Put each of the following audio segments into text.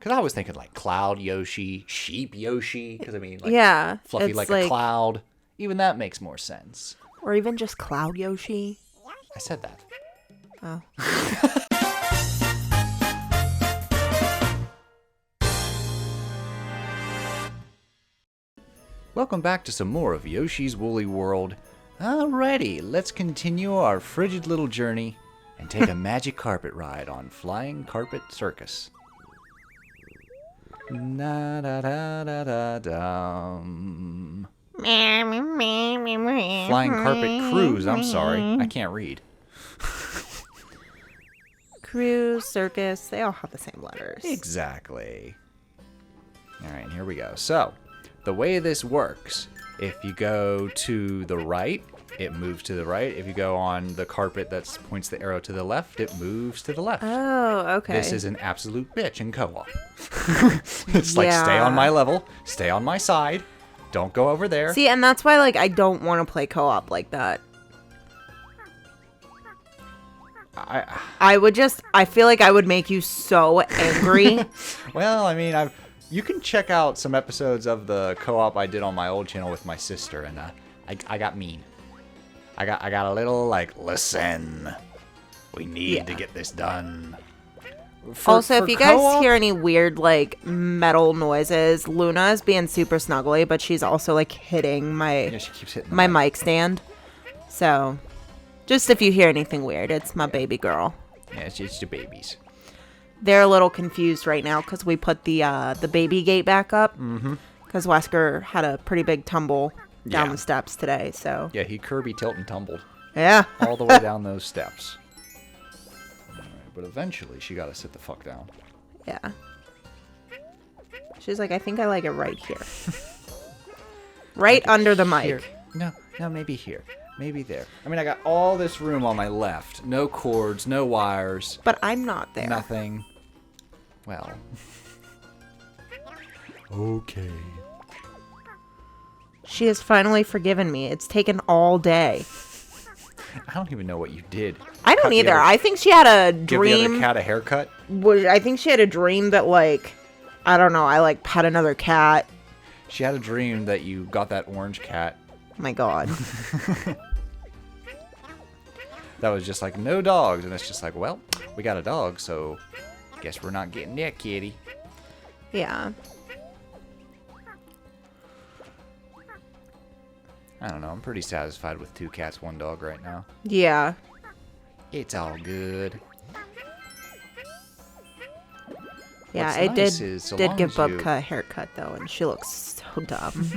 Because I was thinking like Cloud Yoshi, Sheep Yoshi. Because I mean, like, yeah, fluffy it's like a cloud. Even that makes more sense. Or even just Cloud Yoshi. I said that. Oh. Welcome back to some more of Yoshi's Woolly World. Alrighty, let's continue our frigid little journey and take a magic carpet ride on Flying Carpet Circus. Na da da da da dum. Flying Carpet Cruise, I'm sorry. I can't read. Cruise, circus, they all have the same letters. Exactly. Alright, here we go. So, the way this works, if you go to the right, it moves to the right. If you go on the carpet that points the arrow to the left, it moves to the left. Oh, okay. This is an absolute bitch in co-op. It's like, stay on my level, stay on my side, don't go over there. See, and that's why, like, I don't want to play co-op like that. I feel like I would make you so angry. Well, I mean, you can check out some episodes of the co-op I did on my old channel with my sister, and I got mean. I got a little like, listen, we need to get this done. Also, if you guys hear any weird like metal noises, Luna is being super snuggly, but she's also like hitting my she keeps hitting my mic stand. So, just if you hear anything weird, it's my baby girl. Yeah, it's just your babies. They're a little confused right now because we put the baby gate back up. Because Wesker had a pretty big tumble down the steps today. So yeah, he Kirby tilt and tumbled. Yeah, all the way down those steps. All right, but eventually she got to sit the fuck down. Yeah. She's like, I think I like it right here, right under the mic. Here. No, maybe here. Maybe there. I mean, I got all this room on my left. No cords, no wires. But I'm not there. Nothing. Well. Okay. She has finally forgiven me. It's taken all day. I don't even know what you did. I don't either. I think she had a Give dream. the other cat a haircut? I think she had a dream that, like, I don't know, I, like, pet another cat. She had a dream that you got that orange cat. Oh my god. That was just like, no dogs. And it's just like, well, we got a dog, so guess we're not getting that kitty. Yeah. I don't know. I'm pretty satisfied with 2 cats, 1 dog right now. Yeah. It's all good. Yeah, What's I nice did is, so did long give as you- Bubka a haircut, though, and she looks so dumb.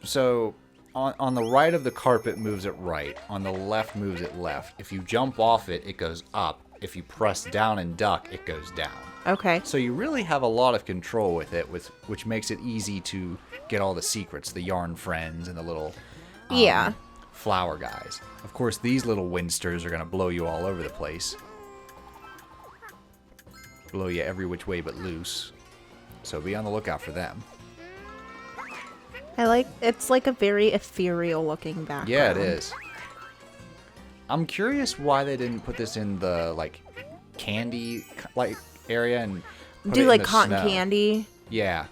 So, on the right of the carpet moves it right. On the left moves it left. If you jump off it, it goes up. If you press down and duck, it goes down. Okay. So you really have a lot of control with it, which makes it easy to get all the secrets, the yarn friends and the little flower guys. Of course, these little winsters are going to blow you all over the place. Blow you every which way but loose. So be on the lookout for them. It's like a very ethereal looking background. Yeah, it is. I'm curious why they didn't put this in the, like, candy, like, area and put do it like in the cotton snow. candy. Yeah.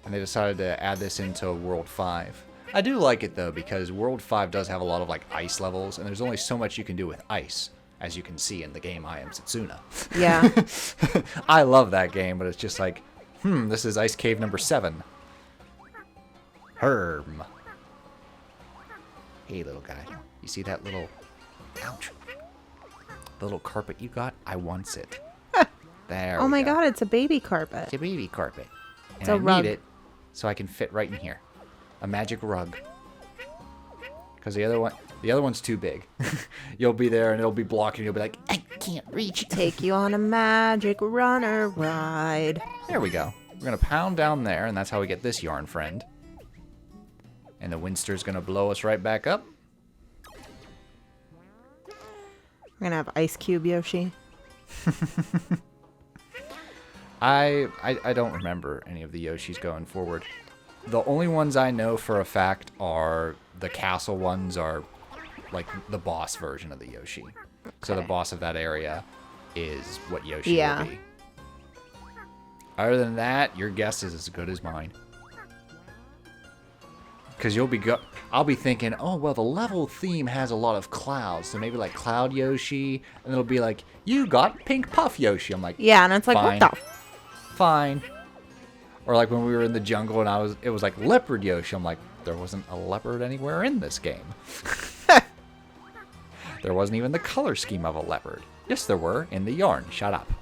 And they decided to add this into World 5. I do like it, though, because World 5 does have a lot of, like, ice levels, and there's only so much you can do with ice, as you can see in the game I Am Setsuna. Yeah. I love that game, but it's just like, this is Ice Cave number 7. Herm. Hey, little guy. You see that little... Ouch. The little carpet you got? I wants it. There Oh we my go. god, it's a baby carpet. It's a baby carpet. And It's a I rug. need it so I can fit right in here. A magic rug. Because the other one's too big. You'll be there and it'll be blocking. You'll be like, I can't reach. Take you on a magic runner ride. There we go. We're going to pound down there, and that's how we get this yarn friend. And the Winster's going to blow us right back up. We're gonna have Ice Cube Yoshi. I don't remember any of the Yoshis going forward. The only ones I know for a fact are the castle ones are like the boss version of the Yoshi. So the Okay. boss of that area is what Yoshi Yeah. will be. Other than that, your guess is as good as mine. Because I'll be thinking, oh, well, the level theme has a lot of clouds. So maybe like Cloud Yoshi. And it'll be like, you got Pink Puff Yoshi. I'm like, Yeah, and it's like, fine. what the? Fine. Or like when we were in the jungle and it was like Leopard Yoshi. I'm like, there wasn't a leopard anywhere in this game. There wasn't even the color scheme of a leopard. Yes, there were in the yarn. Shut up.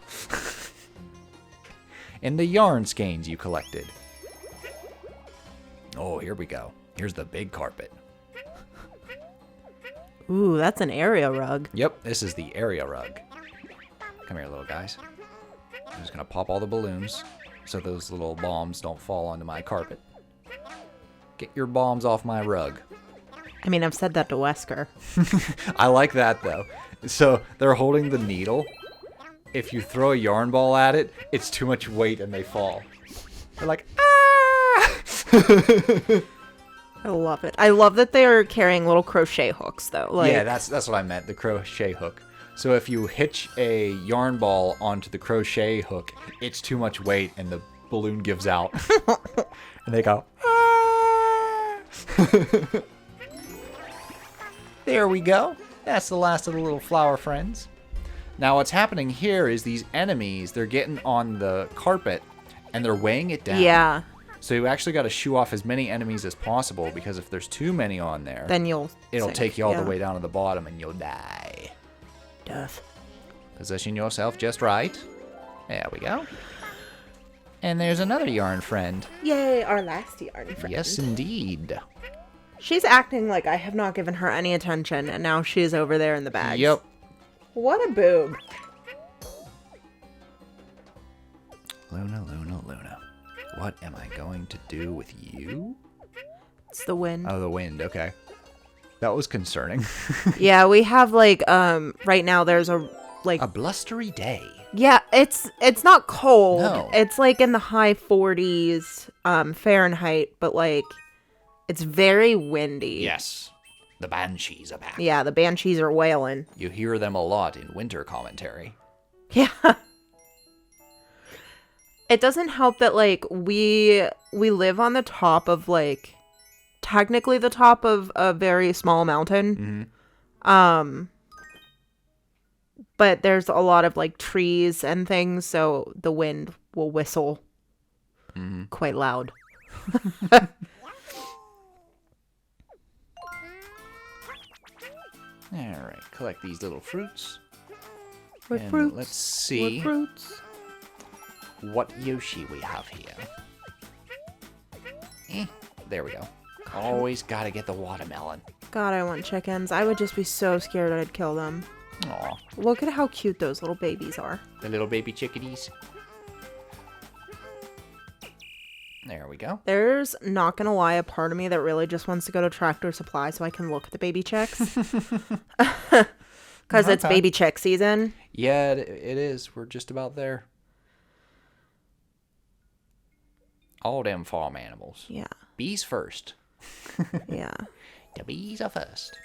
In the yarn skeins you collected. Oh, here we go. Here's the big carpet. Ooh, that's an area rug. Yep, this is the area rug. Come here, little guys. I'm just gonna pop all the balloons so those little bombs don't fall onto my carpet. Get your bombs off my rug. I mean, I've said that to Wesker. I like that though. So they're holding the needle. If you throw a yarn ball at it, it's too much weight and they fall. They're like, ah! I love it. I love that they are carrying little crochet hooks, though. Like, Yeah, that's what I meant, the crochet hook. So if you hitch a yarn ball onto the crochet hook, it's too much weight and the balloon gives out. And they go, ah! There we go. That's the last of the little flower friends. Now what's happening here is these enemies, they're getting on the carpet and they're weighing it down. Yeah. So you actually got to shoo off as many enemies as possible because if there's too many on there, Then it'll sink. take you all Yeah. the way down to the bottom and you'll die. Death. Position yourself just right. There we go. And there's another yarn friend. Yay, our last yarn friend. Yes, indeed. She's acting like I have not given her any attention, and now she's over there in the bag. Yep. What a boob. Luna, Luna, Luna. What am I going to do with you? It's the wind. Oh, the wind. Okay. That was concerning. Yeah, we have like right now there's a like A blustery day. yeah, it's not cold. No. It's like in the high 40s Fahrenheit, but like it's very windy. Yes. The banshees are back. Yeah, the banshees are wailing. You hear them a lot in winter commentary. Yeah. It doesn't help that like we live on the top of like technically the top of a very small mountain. Mm-hmm. But there's a lot of like trees and things, so the wind will whistle quite loud. All right. Collect these little fruits. What And fruits? let's see What fruits? what Yoshi we have here. There we go. Always gotta get the watermelon. God, I want chickens. I would just be so scared I'd kill them. Aw, Look at how cute those little babies are. the little baby chickadees. There we go. There's, not gonna lie, a part of me that really just wants to go to Tractor Supply so I can look at the baby chicks. Because it's Okay. baby chick season. Yeah, it is. We're just about there. All them farm animals. Yeah, Bees first. yeah. The bees are first.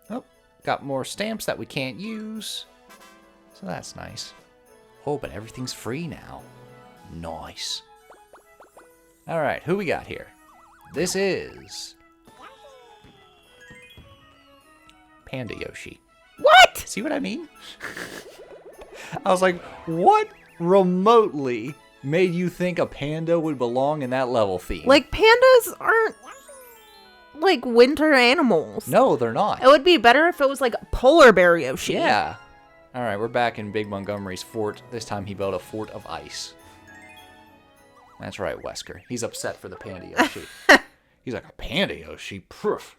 Oh, got more stamps that we can't use. So that's nice. Oh, but everything's free now. Nice. All right, who we got here? This is Panda Yoshi. What? See what I mean? I was like, what remotely made you think a panda would belong in that level theme? Like, pandas aren't, like, winter animals. No, they're not. It would be better if it was, like, polar bear Yoshi. Yeah. All right, we're back in Big Montgomery's fort. This time he built a fort of ice. That's right, Wesker. He's upset for the Panda Yoshi. He's like, a Panda Yoshi? Proof.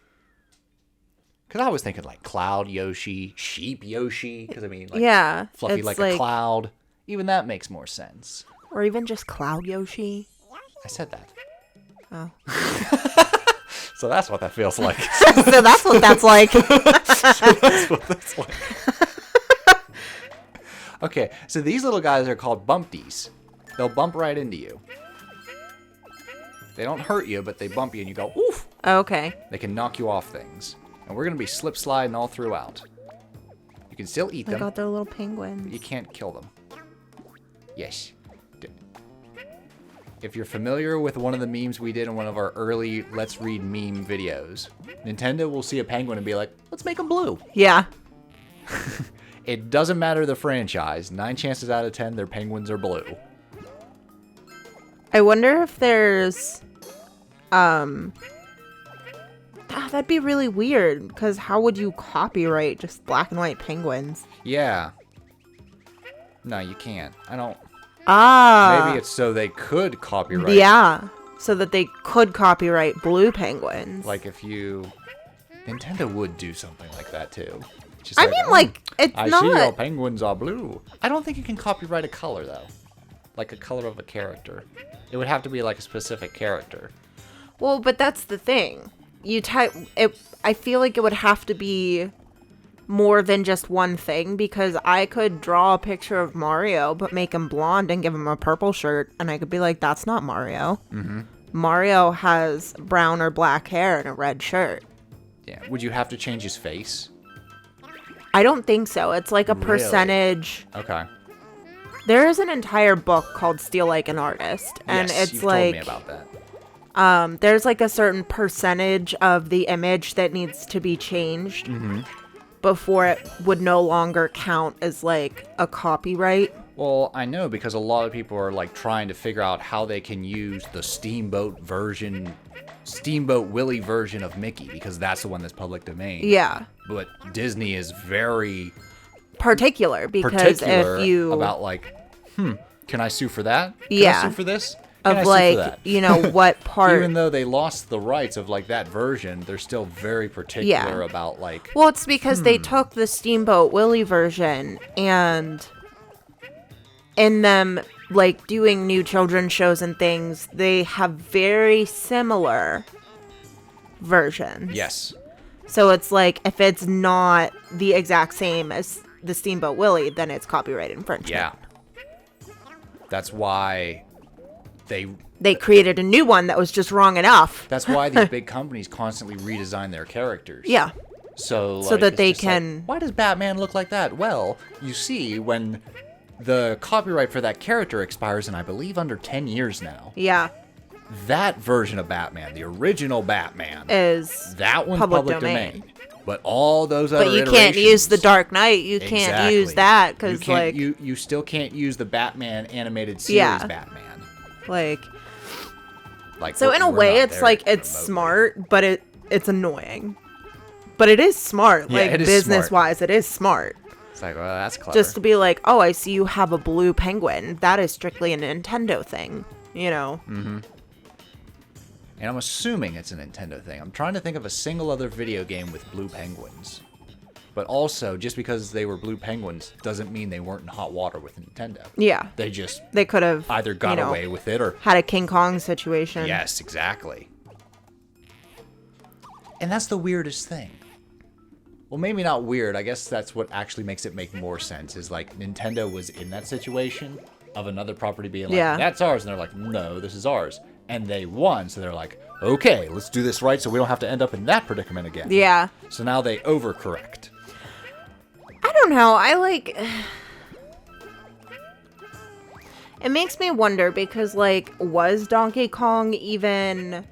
Because I was thinking like Cloud Yoshi, Sheep Yoshi. Because I mean, like, Yeah. fluffy it's like a cloud. Even that makes more sense. Or even just Cloud Yoshi. I said that. Oh. So that's what that feels like. So that's what that's like. That's what that's like. Okay, so these little guys are called Bumpties. They'll bump right into you. They don't hurt you, but they bump you and you go, oof. Okay. They can knock you off things. And we're going to be slip sliding all throughout. can still eat They them. got their little penguins. You can't kill them. Yes. If you're familiar with one of the memes we did in one of our early Let's Read meme videos, Nintendo will see a penguin and be like, let's make them blue. Yeah. It doesn't matter the franchise. 9 chances out of 10, their penguins are blue. I wonder if there's, that'd be really weird, because how would you copyright just black and white penguins? Yeah. No, you can't. I don't... Maybe it's so they could copyright. Yeah, so that they could copyright blue penguins. Like if you... Nintendo would do something like that too. Just I mean, like, it's I not... see your penguins are blue. I don't think you can copyright a color though. Like a color of a character. It would have to be like a specific character. Well, but that's the thing. You type it. I feel like it would have to be more than just one thing, because I could draw a picture of Mario but make him blonde and give him a purple shirt, and I could be like, that's not Mario. Mm-hmm. Mario has brown or black hair and a red shirt. Yeah. Would you have to change his face? I don't think so. It's like a Really? percentage. Okay. There is an entire book called Steal Like an Artist, and Yes, it's you've like told me about that. There's like a certain percentage of the image that needs to be changed before it would no longer count as like a copyright. Well, I know because a lot of people are like trying to figure out how they can use the Steamboat Willie version of Mickey, because that's the one that's public domain. Yeah. But Disney is very Particular, because particular if you about like, can I sue for that? Can Yeah. I sue for this? Can I of sue for like, that? you know, what part. Even though they lost the rights of like that version, they're still very particular about like. Well, it's because they took the Steamboat Willie version and in them like doing new children's shows and things, they have very similar versions. Yes. So it's like, if it's not the exact same as the Steamboat Willie, then it's copyright infringement. Yeah. That's why They created a new one that was just wrong enough. That's why these big companies constantly redesign their characters. Yeah. So So that it's they just like, can... why does Batman look like that? Well, you see, when the copyright for that character expires in, I believe, under 10 years now, Yeah. that version of Batman, the original Batman, Is that one's public public domain. domain. But all those other But you can't use the iterations- Dark Knight. You can't use Exactly. that You because, can't- like, you still can't use the Batman animated series Yeah. Batman. like. Like, So in a we're way, not it's there like remotely. it's smart, but it's annoying. But it is smart, Yeah, like it is business smart. wise, it is smart. It's like, well, that's clever. Just to be like, oh, I see you have a blue penguin. That is strictly a Nintendo thing, you know. And I'm assuming it's a Nintendo thing. I'm trying to think of a single other video game with blue penguins. But also, just because they were blue penguins doesn't mean they weren't in hot water with Nintendo. Yeah, They just they could have either got away with it or... had a King Kong situation. Yes, exactly. And that's the weirdest thing. Well, maybe not weird. I guess that's what actually makes it make more sense, is like Nintendo was in that situation of another property being like, Yeah. that's ours. And they're like, no, this is ours. And they won. So they're like, okay, let's do this right so we don't have to end up in that predicament again. Yeah. So now they overcorrect. I don't know. I like. It makes me wonder because, like, was Donkey Kong even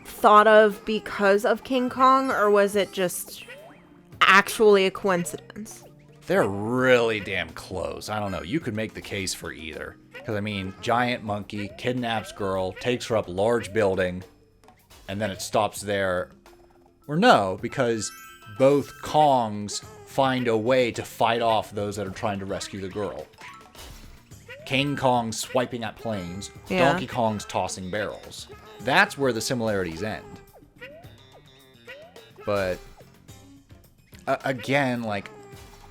thought of because of King Kong, or was it just actually a coincidence? They're really damn close. I don't know. You could make the case for either. Because, I mean, giant monkey kidnaps girl, takes her up large building, and then it stops there. Or no, because both Kongs find a way to fight off those that are trying to rescue the girl. King Kong's swiping at planes, Yeah. Donkey Kong's tossing barrels. That's where the similarities end. But, again, like,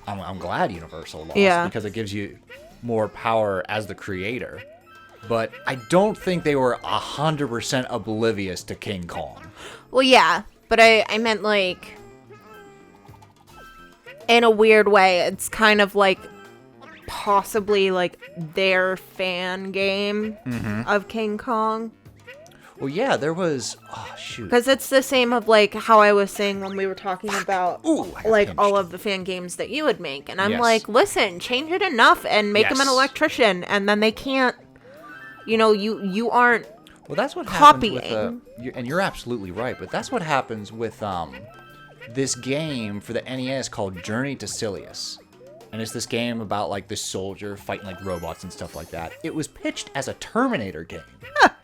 I'm glad Universal lost, Yeah. because it gives you more power as the creator. But I don't think they were 100% oblivious to King Kong. Well, yeah, but I meant, like, in a weird way, it's kind of like possibly like their fan game of King Kong. Well, yeah, there was. Oh shoot. Because it's the same of like how I was saying when we were talking about Ooh, I got like pinched. all of the fan games that you would make, and I'm Yes. like, listen, change it enough and make them an Yes. electrician, and then they can't. You aren't. Well, that's what happens with Copying. and you're absolutely right, but that's what happens with this game for the NES called Journey to Silius. And it's this game about like this soldier fighting like robots and stuff like that. It was pitched as a Terminator game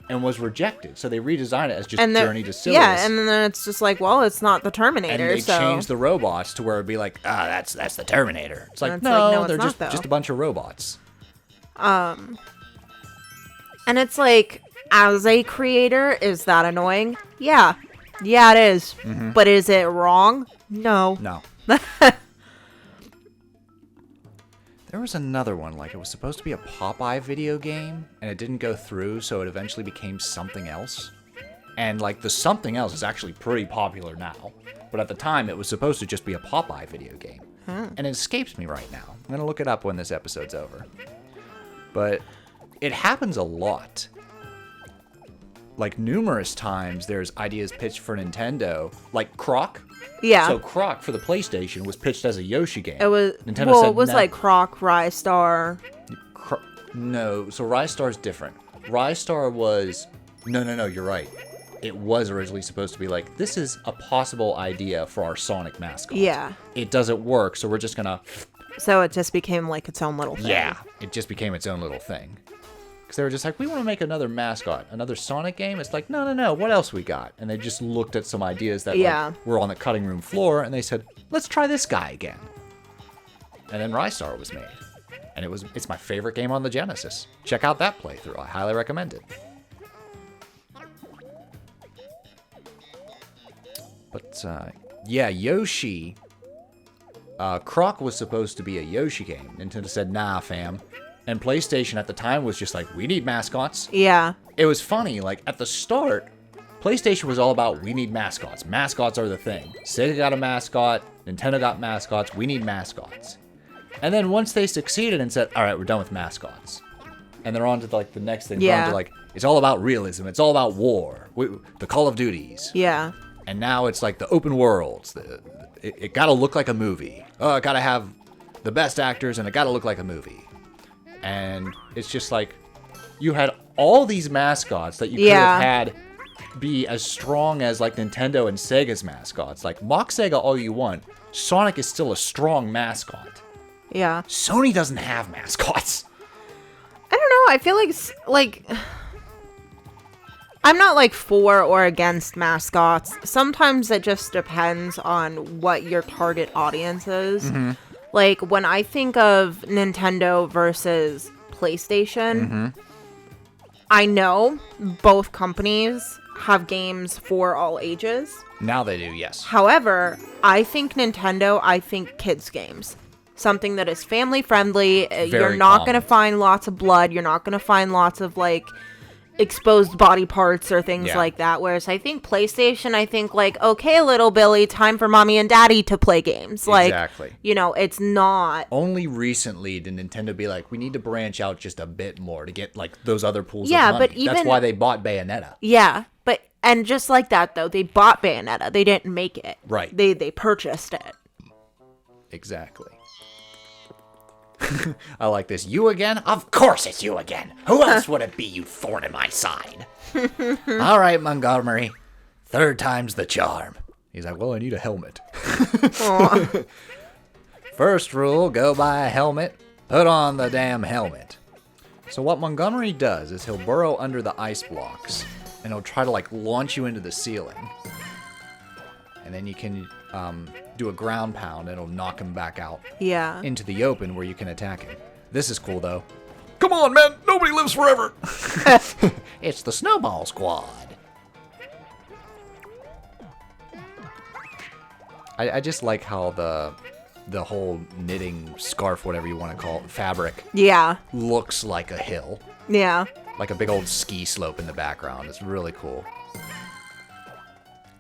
and was rejected. So they redesigned it as just Journey to Silius. Yeah, and then it's just like, well, it's not the and Terminator, they so changed the robots to where it'd be like, that's the Terminator. It's like, it's no, like, no, it's they're not, though. just a bunch of robots. And it's like, as a creator, is that annoying? Yeah, it is. But is it wrong? No. No. There was another one, like it was supposed to be a Popeye video game, and it didn't go through, so it eventually became something else. And like the something else is actually pretty popular now. But at the time, it was supposed to just be a Popeye video game. And it escapes me right now. I'm going to look it up when this episode's over. But it happens a lot. Like numerous times, there's ideas pitched for Nintendo, like Croc. Yeah. So Croc for the PlayStation was pitched as a Yoshi game. It was Nintendo well, said it was no. like Croc, Rystar. No, so Rystar's different. Rystar was no, you're right. It was originally supposed to be like, this is a possible idea for our Sonic mascot. Yeah. It doesn't work, so we're just gonna. So it just became like its own little thing. Yeah, it just became its own little thing. Because they were just like, we want to make another mascot, another Sonic game. It's like, no, what else we got? And they just looked at some ideas that like, were on the cutting room floor, and they said, let's try this guy again. And then Rystar was made. And it's my favorite game on the Genesis. Check out that playthrough. I highly recommend it. But, yeah, Yoshi. Croc was supposed to be a Yoshi game. Nintendo said, nah, fam. And PlayStation at the time was just like, we need mascots. Yeah. It was funny, like, at the start, PlayStation was all about, we need mascots. Mascots are the thing. Sega got a mascot. Nintendo got mascots. We need mascots. And then once they succeeded and said, all right, we're done with mascots. And they're on to, like, the next thing. Yeah. They're on to, like, it's all about realism. It's all about war. The Call of Duties. Yeah. And now it's, like, the open worlds. It got to look like a movie. Oh, it got to have the best actors, and it got to look like a movie. And it's just like, you had all these mascots that you could have had be as strong as like Nintendo and Sega's mascots. Like, mock Sega all you want. Sonic is still a strong mascot. Yeah. Sony doesn't have mascots. I don't know. I feel like I'm not like for or against mascots. Sometimes it just depends on what your target audience is. Like, when I think of Nintendo versus PlayStation, I know both companies have games for all ages. Now they do, yes. However, I think kids games. Something that is family friendly. You're not going to find lots of blood. You're not going to find lots of, like, exposed body parts or things like that. Whereas I think PlayStation, like, okay, little Billy, time for mommy and daddy to play games. Like, exactly. It's not. Only recently did Nintendo be like, we need to branch out just a bit more to get like those other pools of money. But even, that's why they bought Bayonetta. Yeah, and just like that though, they bought Bayonetta. They didn't make it. Right. They purchased it. Exactly. I like this. You again? Of course it's you again. Who else would it be, you thorn in my side? All right, Montgomery. Third time's the charm. He's like, well, I need a helmet. First rule, go buy a helmet. Put on the damn helmet. So what Montgomery does is he'll burrow under the ice blocks, and he'll try to, like, launch you into the ceiling. And then you can do a ground pound, and it'll knock him back out into the open where you can attack him. This is cool, though. Come on, man! Nobody lives forever! It's the Snowball Squad. I just like how the whole knitting scarf, whatever you want to call it, fabric, looks like a hill. Yeah. Like a big old ski slope in the background. It's really cool.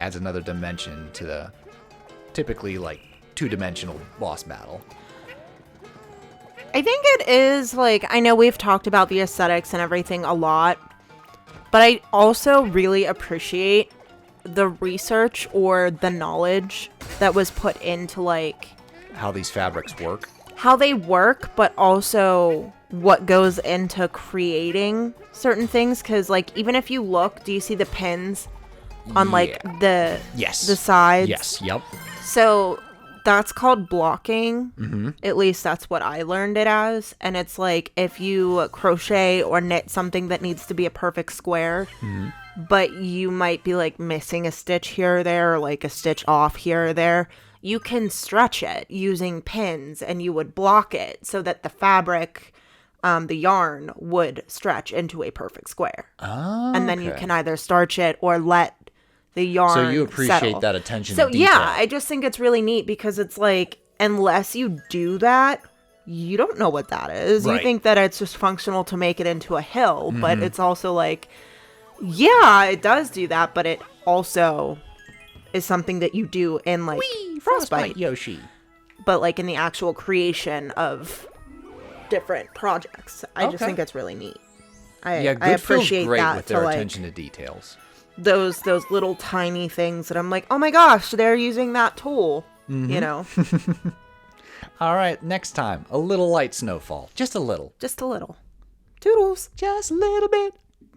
Adds another dimension to the typically like two-dimensional boss battle. I think it is like, I know we've talked about the aesthetics and everything a lot, But I also really appreciate the research or the knowledge that was put into like How these fabrics work. how they work, but also what goes into creating certain things. Because like even if you look, do you see the pins on like the Yes. the sides? Yes. Yep. So that's called blocking. At least that's what I learned it as. And it's like if you crochet or knit something that needs to be a perfect square, but you might be like missing a stitch here or there, or like a stitch off here or there, you can stretch it using pins and you would block it so that the fabric, the yarn would stretch into a perfect square. Oh, And then you can either starch it or let the yarn So you appreciate settle. that attention So to detail. yeah, I just think it's really neat because it's like, unless you do that, you don't know what that is. You Right. think that it's just functional to make it into a hill, but it's also like, yeah, it does do that, but it also is something that you do in like Frostbite, Yoshi. but like in the actual creation of different projects. I just Okay. think it's really neat. Yeah, I Good appreciate feels great that with to their like attention to details. those little tiny things that I'm like, oh my gosh, they're using that tool. You know, All right, next time, a little light snowfall. Just a little. just a little. Toodles. Just a little bit.